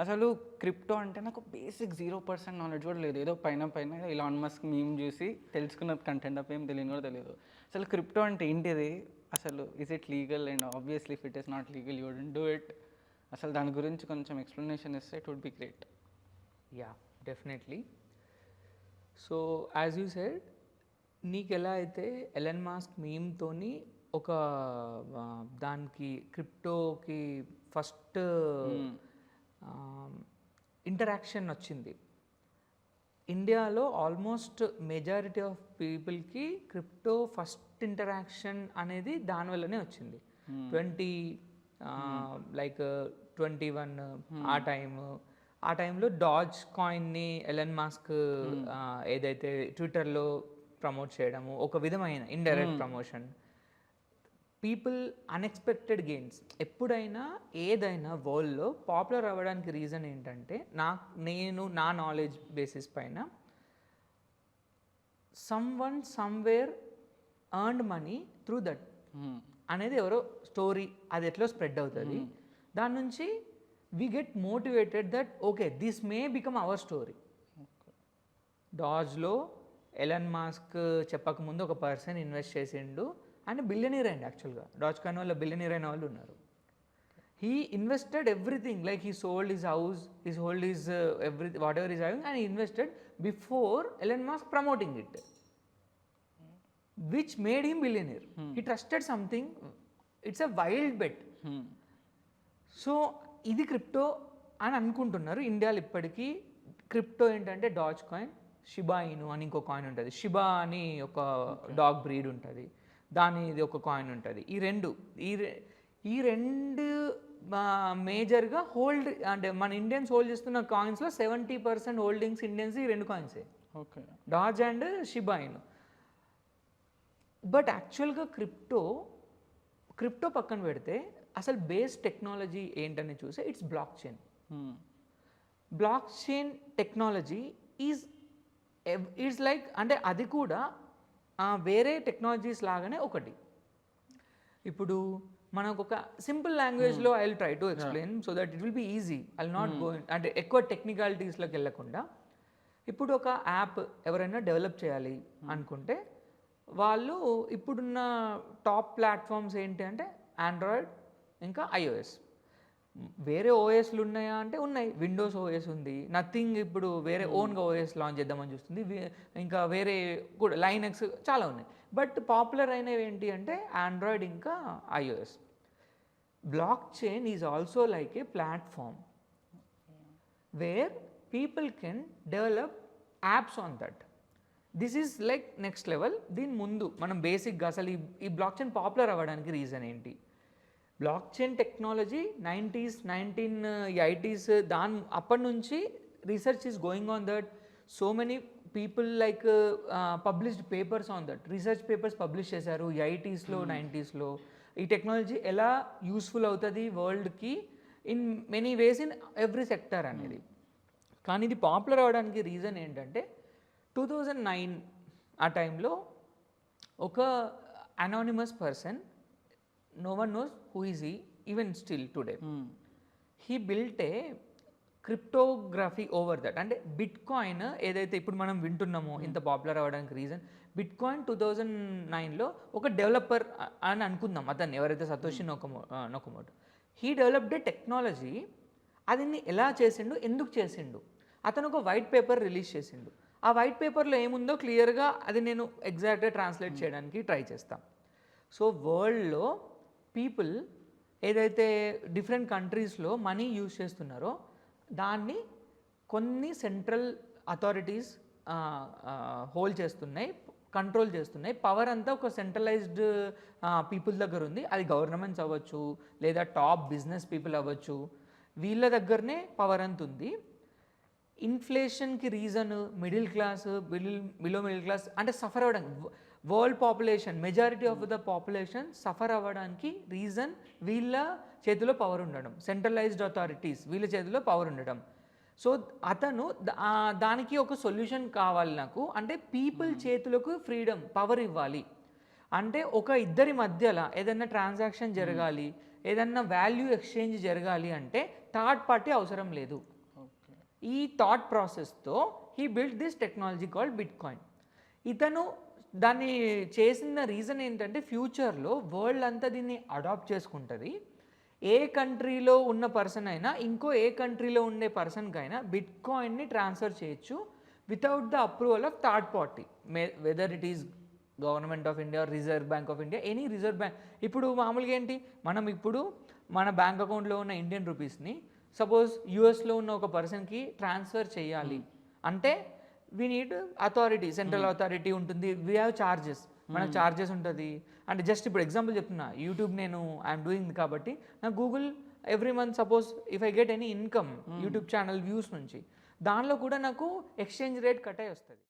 అసలు క్రిప్టో అంటే నాకు బేసిక్ 0% నాలెడ్జ్ కూడా లేదు. ఏదో పైన ఇలాన్ మస్క్ మీమ్ చూసి తెలుసుకున్న కంటెంట్ తప్ప ఏం తెలియని కూడా తెలియదు. అసలు క్రిప్టో అంటే ఏంటిది? అసలు is it legal? And obviously if it is not legal you wouldn't do it. అసలు దాని గురించి కొంచెం ఎక్స్ప్లెనేషన్ ఇస్తే it would be great. Yeah, definitely. So as you said, నీకు ఎలా అయితే ఎలన్ మాస్క్ మీమ్తోని ఒక దానికి క్రిప్టోకి ఫస్ట్ ఇంటరాక్షన్ వచ్చింది. ఇండియాలో ఆల్మోస్ట్ మెజారిటీ ఆఫ్ పీపుల్కి క్రిప్టో ఫస్ట్ ఇంటరాక్షన్ అనేది దానివల్లనే వచ్చింది. 21 ఆ టైంలో డాజ్ కాయిన్ని ఎలన్ మాస్క్ ఏదైతే ట్విట్టర్లో ప్రమోట్ చేయడము ఒక విధమైన indirect promotion. People unexpected gains. ఎప్పుడైనా ఏదైనా వరల్డ్లో పాపులర్ అవ్వడానికి రీజన్ ఏంటంటే నా నాలెడ్జ్ బేసిస్ పైన someone somewhere earned money through that అనేది ఎవరో స్టోరీ, అది ఎట్లా స్ప్రెడ్ అవుతుంది. దాని నుంచి we get motivated that okay this may become our story. డాజ్లో ఎలన్ మాస్క్ చెప్పకముందు ఒక పర్సన్ ఇన్వెస్ట్ చేసిండు, ఆయన బిలియనీర్ అయింది. యాక్చువల్గా డాజ్ కాయిన్ వల్ల బిలియనీర్ అయిన వాళ్ళు ఉన్నారు. He invested everything, like he sold his house, his hold his everything whatever is having, and invested before Elon Musk promoting it, which made him billionaire. He trusted something. It's a wild bet. So ఇది crypto అని అనుకుంటున్నారు ఇండియాలో ఇప్పటికీ. Crypto ఏంటంటే డాజ్ coin, Shiba ఇను అని ఇంకో coin ఉంటుంది, షిబా అని ఒక డాగ్ బ్రీడ్ ఉంటుంది, ఇది ఒక కాయిన్ ఉంటుంది. ఈ రెండు మేజర్గా హోల్డ్, అంటే మన ఇండియన్స్ హోల్డ్ చేస్తున్న కాయిన్స్లో 70% హోల్డింగ్స్ ఇండియన్స్ ఈ రెండు కాయిన్సే, okay, Doge and Shiba Inu. But యాక్చువల్గా క్రిప్టో పక్కన పెడితే అసలు బేస్ టెక్నాలజీ ఏంటని చూస్తే it's blockchain. Blockchain technology is like, అంటే అది కూడా వేరే టెక్నాలజీస్ లాగానే ఒకటి. ఇప్పుడు మనకు ఒక సింపుల్ లాంగ్వేజ్లో I will try to explain so that it will be easy. I will not go అంటే ఎక్కువ టెక్నికాలిటీస్లోకి వెళ్ళకుండా. ఇప్పుడు ఒక యాప్ ఎవరైనా డెవలప్ చేయాలి అనుకుంటే వాళ్ళు ఇప్పుడున్న టాప్ ప్లాట్ఫామ్స్ ఏంటి అంటే ఆండ్రాయిడ్ ఇంకా iOS. వేరే ఓఎస్లు ఉన్నాయా అంటే ఉన్నాయి. విండోస్ ఓఎస్ ఉంది, నథింగ్ ఇప్పుడు వేరే ఓన్గా ఓఎస్ లాంచ్ చేద్దామని చూస్తుంది. ఇంకా వేరే కూడా లైనక్స్ చాలా ఉన్నాయి. బట్ పాపులర్ అయినవి ఏంటి అంటే ఆండ్రాయిడ్ ఇంకా iOS. Block chain is also like A platform where people can develop apps on that. This is like next level. దీని ముందు మనం బేసిక్గా అసలు ఈ బ్లాక్ చైన్ పాపులర్ అవ్వడానికి రీజన్ ఏంటి? బ్లాక్ చైన్ టెక్నాలజీ 1980s అప్పటి నుంచి research is going on that. So many people like published papers on that, research papers publish చేశారు 80sలో 90sలో. ఈ టెక్నాలజీ ఎలా యూస్ఫుల్ అవుతుంది వరల్డ్కి in many ways in every sector అనేది. కానీ ఇది పాపులర్ అవ్వడానికి రీజన్ ఏంటంటే 2009 ఆ టైంలో ఒక anonymous person, no one knows who is he even still today, he built a cryptography over that. అంటే బిట్ కాయిన్ ఏదైతే ఇప్పుడు మనం వింటున్నామో ఇంత పాపులర్ అవ్వడానికి రీజన్, బిట్ కాయిన్ 2009లో ఒక డెవలపర్ అని అనుకుందాం అతన్ని, ఎవరైతే Satoshi Nakamoto. He developed a technology. అది ఎలా చేసిండు, ఎందుకు చేసిండు? అతను ఒక వైట్ పేపర్ రిలీజ్ చేసిండు. ఆ వైట్ పేపర్లో ఏముందో క్లియర్గా అది నేను ఎగ్జాక్ట్గా ట్రాన్స్లేట్ చేయడానికి ట్రై చేస్తాను. సో వరల్డ్లో పీపుల్ ఏదైతే డిఫరెంట్ కంట్రీస్లో మనీ యూజ్ చేస్తున్నారో దాన్ని కొన్ని సెంట్రల్ అథారిటీస్ హోల్డ్ చేస్తున్నాయి, కంట్రోల్ చేస్తున్నాయి. పవర్ అంతా ఒక సెంట్రలైజ్డ్ పీపుల్ దగ్గర ఉంది. అది గవర్నమెంట్స్ అవ్వచ్చు, లేదా టాప్ బిజినెస్ పీపుల్ అవ్వచ్చు, వీళ్ళ దగ్గరనే పవర్ అంత ఉంది. ఇన్ఫ్లేషన్కి reason middle class, below middle class అంటే సఫర్ అవ్వడానికి, world population majority of the population suffer అవ్వడానికి రీజన్ వీళ్ళ చేతిలో పవర్ ఉండడం, సెంట్రలైజ్డ్ అథారిటీస్ వీళ్ళ చేతిలో పవర్ ఉండడం. సో అతను దానికి ఒక సొల్యూషన్ కావాలి నాకు, అంటే పీపుల్ చేతులకు ఫ్రీడమ్ పవర్ ఇవ్వాలి. అంటే ఒక ఇద్దరి మధ్యలో ఏదైనా ట్రాన్సాక్షన్ జరగాలి, ఏదన్నా వాల్యూ ఎక్స్చేంజ్ జరగాలి అంటే థర్డ్ పార్టీ అవసరం లేదు. ఓకే. ఈ థాట్ ప్రాసెస్తో he build this technology called bitcoin. ఇతను దాన్ని చేసిన రీజన్ ఏంటంటే ఫ్యూచర్లో వరల్డ్ అంతా దీన్ని అడాప్ట్ చేసుకుంటుంది. ఏ కంట్రీలో ఉన్న పర్సన్ అయినా ఇంకో ఏ కంట్రీలో ఉండే పర్సన్కైనా బిట్ కాయిన్ని ట్రాన్స్ఫర్ చేయొచ్చు without the approval of third party, whether it is government of India, reserve bank of India, any reserve bank. ఇప్పుడు మామూలుగా ఏంటి, మనం ఇప్పుడు మన బ్యాంక్ అకౌంట్లో ఉన్న ఇండియన్ రూపీస్ని సపోజ్ యూఎస్లో ఉన్న ఒక పర్సన్కి ట్రాన్స్ఫర్ చేయాలి అంటే we need authority, central authority ఉంటుంది, వీ హ్యావ్ ఛార్జెస్, మనకు ఛార్జెస్ ఉంటుంది. అంటే జస్ట్ ఇప్పుడు ఎగ్జాంపుల్ చెప్తున్నా, యూట్యూబ్ నేను ఐఎమ్ డూయింగ్ కాబట్టి నాకు Google every month suppose if I get any income YouTube channel views నుంచి, దానిలో కూడా నాకు ఎక్స్చేంజ్ రేట్ కట్ అయి వస్తుంది.